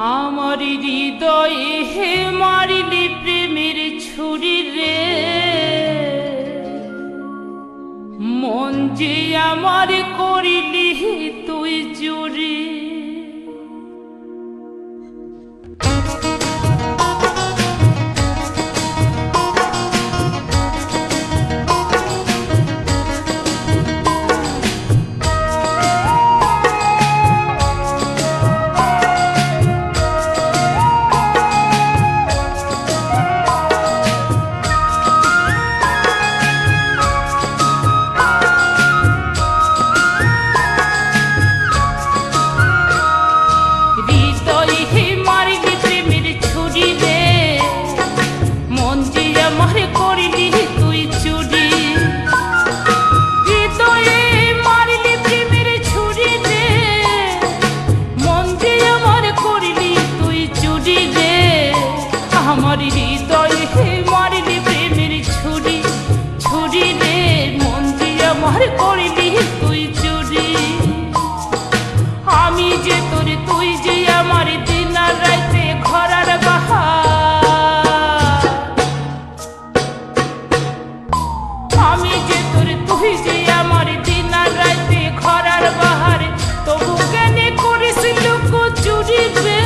আমার হৃদয়ে হে মারিলি প্রেমের ছুরি রে, মন যে আমার করিলি তুই চুরি। আমার হৃদয়ে হে মারিলি প্রেমের ছুরি, ছুরি রে, মন যে আমার করিলি তুই চুরি। আমি যে তোর, তুই যে আমার, দিন আর রাতে ঘরার বাহার। আমি যে তোর, তুই যে আমার, দিন আর রাতে ঘরার বাহার। তবু কেন করিস লোক চুরি রে,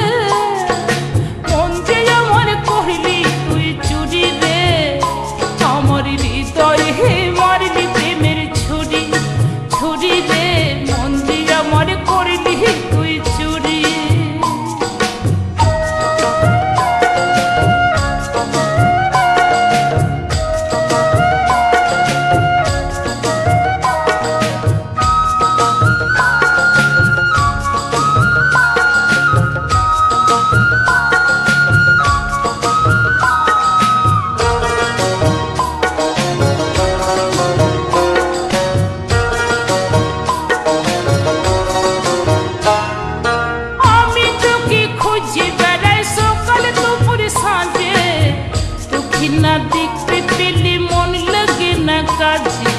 না দেখতে পেলে মন লাগে না কাজে।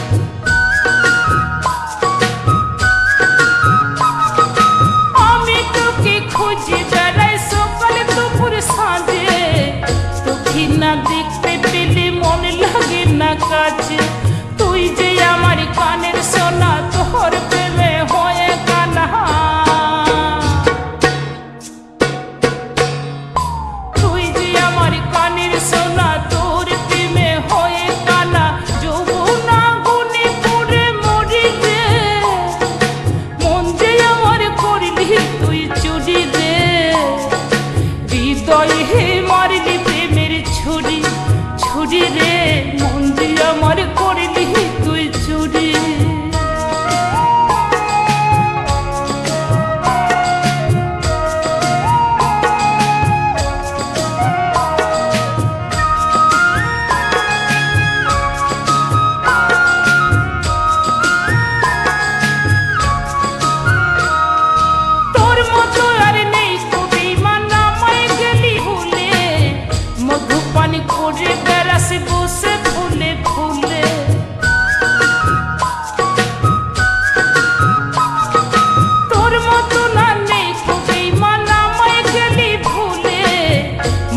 আমি তোকে খুঁজে বেড়াই সকালে দুপুর সাঁঝে, তোকে না দেখতে পেলে মন লাগে না কাজে। তুই যে আমার কানের সোনা, তোর প্রেমে হয়ে কানা। তুই যে আমার কানের সোনা, ছুরি রে, মন যে আমার করিলি তুই চুরি। তোর মতো আর নেই তো বেঈমান, আমায় গেলি ভুলে, মধু পানি করে বেড়াসে বসে ফুলে ফুলে। তোর মতো না নেই তো বেঈমান, আমায় গেলি ভুলে,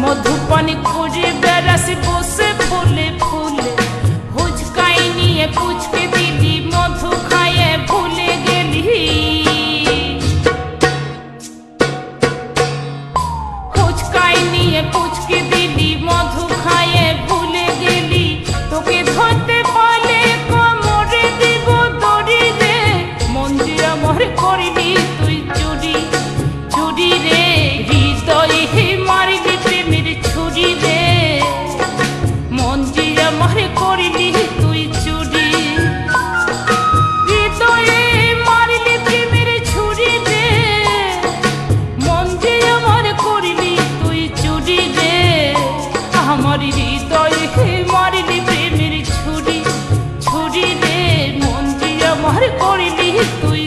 মধু পানি করে বেড়াসে বসে ফুলে ফুলে। হুচকাই নিয়ে পুচকে দিলি, মধু খাইয়ে ভুলে গেলি। হুচকাই নিয়ে পুচকে দিলি, মধু খাইয়ে ভুলে গেলি। তোকে ধরতে পারলে কোমরে দিব দড়ি রে, মন যে আমার করিলি তুই চুরি, চুরি রে। হৃদয়ে হে মারিলি প্রেমের ছুরি রে, মন যে আমার করিলি তুই চুরি। হৃদয়ে মারিলি প্রেমের ছুরি রে, মন যে আমার করিলি তুই চুরি রে। আমার হৃদয়ে হে মারিলি প্রেমের ছুরি, ছুরি রে, মন যে আমার করিলি তুই